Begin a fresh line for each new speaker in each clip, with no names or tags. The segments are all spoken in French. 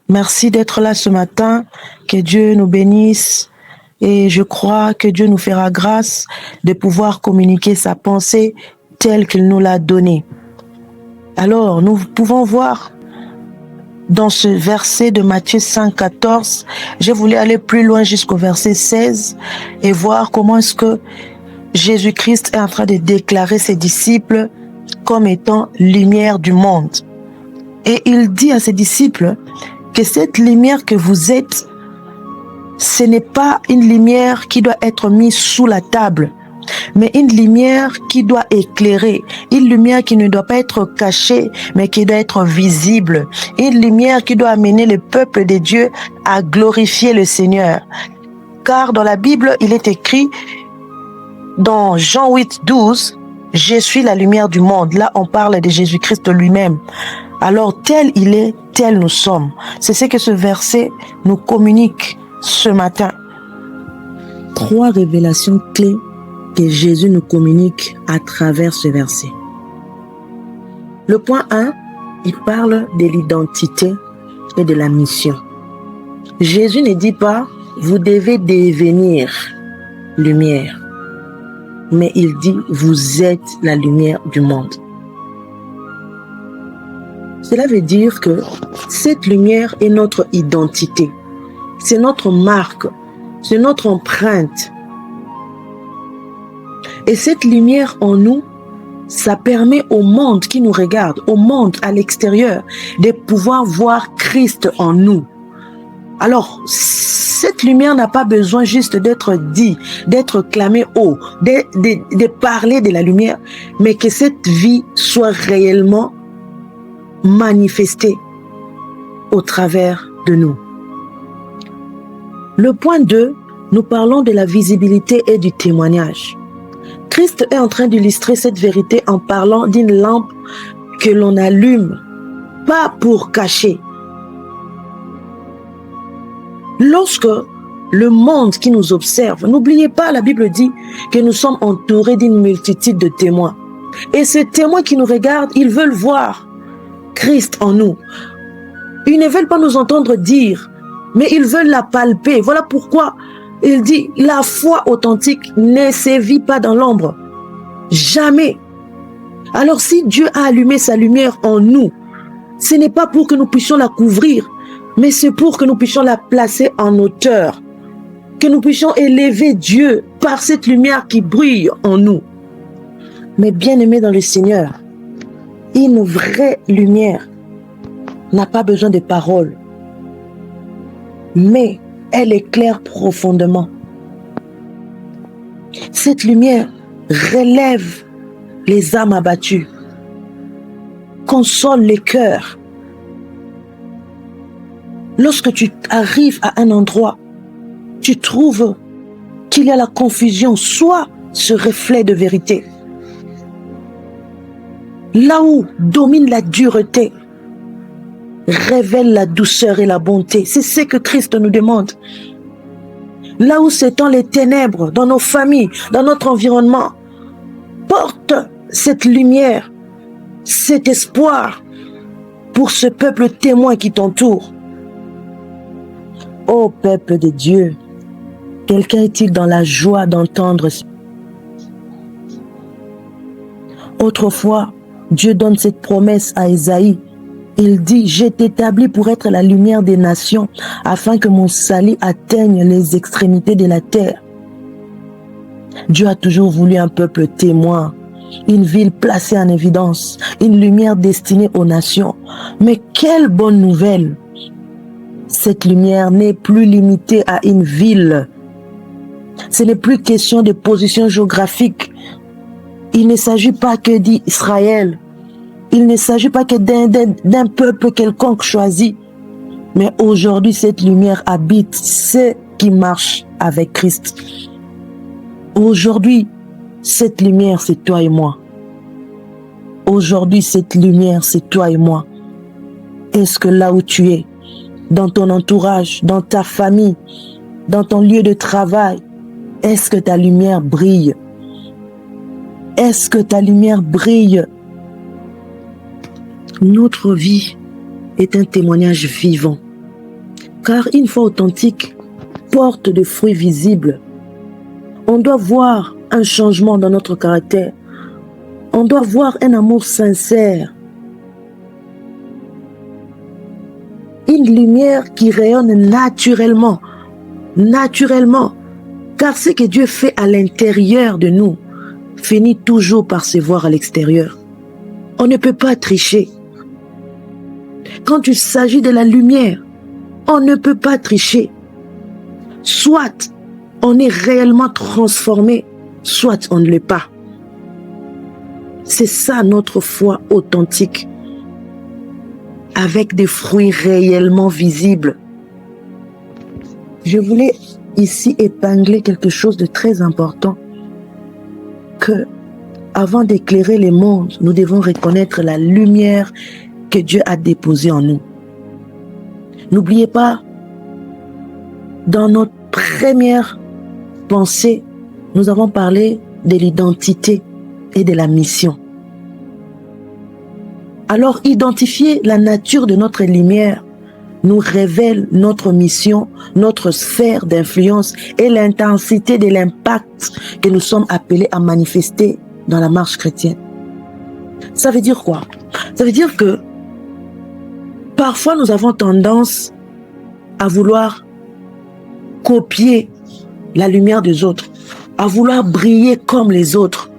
Merci d'être là ce matin. Que Dieu nous bénisse. Et je crois que Dieu nous fera grâce de pouvoir communiquer sa pensée telle qu'il nous l'a donnée. Alors, nous pouvons voir dans ce verset de Matthieu 5,14, je voulais aller plus loin jusqu'au verset 16 et voir comment est-ce que Jésus-Christ est en train de déclarer ses disciples comme étant lumière du monde. Et il dit à ses disciples que cette lumière que vous êtes, ce n'est pas une lumière qui doit être mise sous la table, mais une lumière qui doit éclairer, une lumière qui ne doit pas être cachée, mais qui doit être visible, une lumière qui doit amener le peuple de Dieu à glorifier le Seigneur. Car dans la Bible, il est écrit dans Jean 8,12, « Je suis la lumière du monde ». Là, on parle de Jésus-Christ lui-même. Alors, tel il est, tel nous sommes. C'est ce que ce verset nous communique ce matin. 3 révélations clés que Jésus nous communique à travers ce verset. Le point 1, il parle de l'identité et de la mission. Jésus ne dit pas « vous devez devenir lumière », mais il dit « vous êtes la lumière du monde ». Cela veut dire que cette lumière est notre identité, c'est notre marque, c'est notre empreinte. Et cette lumière en nous, ça permet au monde qui nous regarde, au monde à l'extérieur, de pouvoir voir Christ en nous. Alors, cette lumière n'a pas besoin juste d'être dit, d'être clamée haut, de parler de la lumière, mais que cette vie soit réellement manifestée au travers de nous. Le point 2, nous parlons de la visibilité et du témoignage. Christ est en train d'illustrer cette vérité en parlant d'une lampe que l'on allume, pas pour cacher. Lorsque le monde qui nous observe, n'oubliez pas, la Bible dit que nous sommes entourés d'une multitude de témoins. Et ces témoins qui nous regardent, ils veulent voir Christ en nous. Ils ne veulent pas nous entendre dire, mais ils veulent la palper. Voilà pourquoi il dit, la foi authentique ne se vit pas dans l'ombre. Jamais. Alors si Dieu a allumé sa lumière en nous, ce n'est pas pour que nous puissions la couvrir, mais c'est pour que nous puissions la placer en hauteur. Que nous puissions élever Dieu par cette lumière qui brille en nous. Mais bien aimés dans le Seigneur, une vraie lumière n'a pas besoin de paroles, mais elle éclaire profondément. Cette lumière relève les âmes abattues, console les cœurs. Lorsque tu arrives à un endroit, tu trouves qu'il y a la confusion, soit ce reflet de vérité. Là où domine la dureté, révèle la douceur et la bonté. C'est ce que Christ nous demande. Là où s'étendent les ténèbres dans nos familles, dans notre environnement, porte cette lumière, cet espoir pour ce peuple témoin qui t'entoure. Ô peuple de Dieu, quelqu'un est-il dans la joie d'entendre? Autrefois, Dieu donne cette promesse à Ésaïe. Il dit, je t'établis pour être la lumière des nations, afin que mon salut atteigne les extrémités de la terre. Dieu a toujours voulu un peuple témoin, une ville placée en évidence, une lumière destinée aux nations. Mais quelle bonne nouvelle! Cette lumière n'est plus limitée à une ville. Ce n'est plus question de position géographique. Il ne s'agit pas que d'Israël. Il ne s'agit pas que d'un peuple quelconque choisi. Mais aujourd'hui, cette lumière habite ceux qui marchent avec Christ. Aujourd'hui, cette lumière, c'est toi et moi. Aujourd'hui, cette lumière, c'est toi et moi. Est-ce que là où tu es, dans ton entourage, dans ta famille, dans ton lieu de travail, est-ce que ta lumière brille? Est-ce que ta lumière brille? Notre vie est un témoignage vivant Car une foi authentique porte de fruits visibles. On doit voir un changement dans notre caractère. On doit voir un amour sincère. Une lumière qui rayonne naturellement. Naturellement. Car ce que Dieu fait à l'intérieur de nous finit toujours par se voir à l'extérieur. On ne peut pas tricher. Quand il s'agit de la lumière, on ne peut pas tricher. Soit on est réellement transformé, soit on ne l'est pas. C'est ça notre foi authentique, avec des fruits réellement visibles. Je voulais ici épingler quelque chose de très important, que avant d'éclairer les mondes, nous devons reconnaître la lumière que Dieu a déposée en nous. N'oubliez pas, dans notre première pensée, nous avons parlé de l'identité et de la mission. Alors, identifier la nature de notre lumière nous révèle notre mission, notre sphère d'influence et l'intensité de l'impact que nous sommes appelés à manifester dans la marche chrétienne. Ça veut dire quoi? Ça veut dire que parfois nous avons tendance à vouloir copier la lumière des autres, à vouloir briller comme les autres,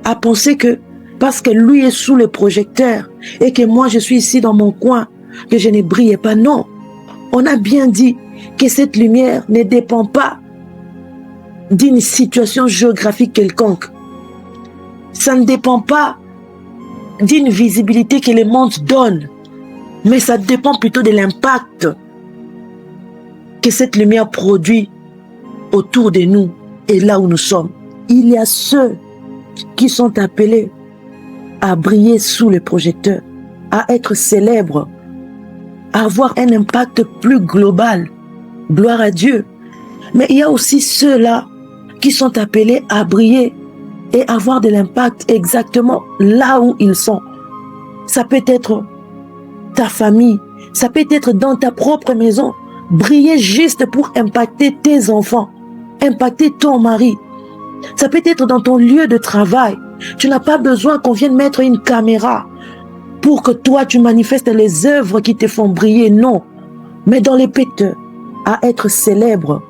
à penser que parce que lui est sous le projecteur et que moi je suis ici dans mon coin, que je ne brille pas. Non, on a bien dit que cette lumière ne dépend pas d'une situation géographique quelconque. Ça ne dépend pas d'une visibilité que le monde donne, mais ça dépend plutôt de l'impact que cette lumière produit autour de nous et là où nous sommes. Il y a ceux qui sont appelés à briller sous les projecteurs, à être célèbres, à avoir un impact plus global. Gloire à Dieu. Mais il y a aussi ceux-là qui sont appelés à briller et avoir de l'impact exactement là où ils sont. Ça peut être ta famille, ça peut être dans ta propre maison. Briller juste pour impacter tes enfants, impacter ton mari. Ça peut être dans ton lieu de travail. Tu n'as pas besoin qu'on vienne mettre une caméra pour que toi tu manifestes les œuvres qui te font briller, non. Mais dans les péteux, à être célèbre,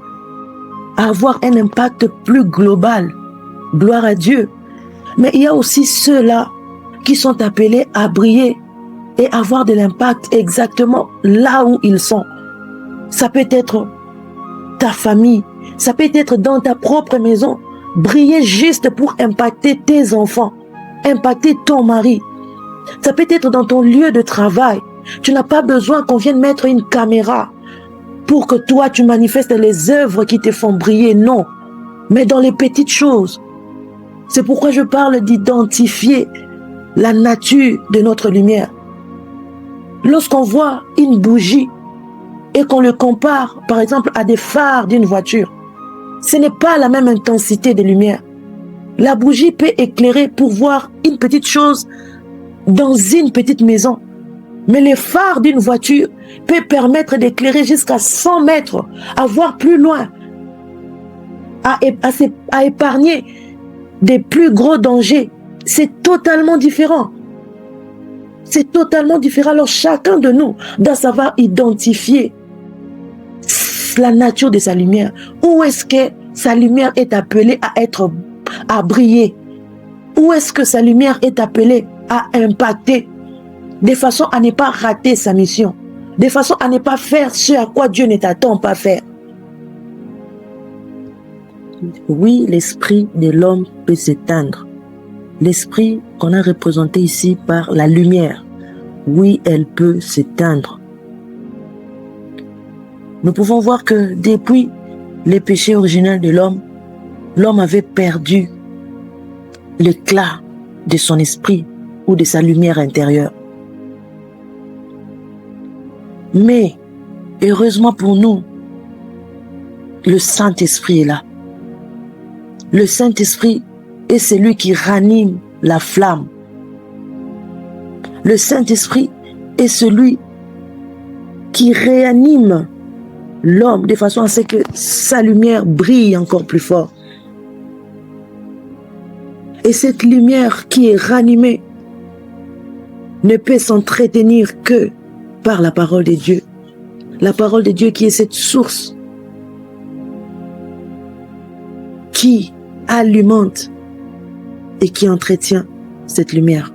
à avoir un impact plus global. Gloire à Dieu. Mais il y a aussi ceux-là qui sont appelés à briller et avoir de l'impact exactement là où ils sont. Ça peut être ta famille, ça peut être dans ta propre maison. Briller juste pour impacter tes enfants, impacter ton mari. Ça peut être dans ton lieu de travail. Tu n'as pas besoin qu'on vienne mettre une caméra pour que toi tu manifestes les œuvres qui te font briller, non. Mais dans les petites choses. C'est pourquoi je parle d'identifier la nature de notre lumière. Lorsqu'on voit une bougie et qu'on le compare, par exemple, à des phares d'une voiture, ce n'est pas la même intensité de lumière. La bougie peut éclairer pour voir une petite chose dans une petite maison. Mais les phares d'une voiture peut permettre d'éclairer jusqu'à 100 mètres, à voir plus loin, à épargner des plus gros dangers. C'est totalement différent. C'est totalement différent. Alors chacun de nous doit savoir identifier la nature de sa lumière. Où est-ce que sa lumière est appelée à briller? Où est-ce que sa lumière est appelée à impacter? De façon à ne pas rater sa mission. De façon à ne pas faire ce à quoi Dieu ne t'attend pas à faire. Oui, l'esprit de l'homme peut s'éteindre. L'esprit qu'on a représenté ici par la lumière, oui, elle peut s'éteindre. Nous pouvons voir que depuis le péché originel de l'homme, l'homme avait perdu l'éclat de son esprit ou de sa lumière intérieure. Mais, heureusement pour nous, le Saint-Esprit est là. Le Saint-Esprit est celui qui ranime la flamme. Le Saint-Esprit est celui qui réanime l'homme de façon à ce que sa lumière brille encore plus fort. Et cette lumière qui est ranimée ne peut s'entretenir que par la parole de Dieu. La parole de Dieu qui est cette source qui alimente et qui entretient cette lumière.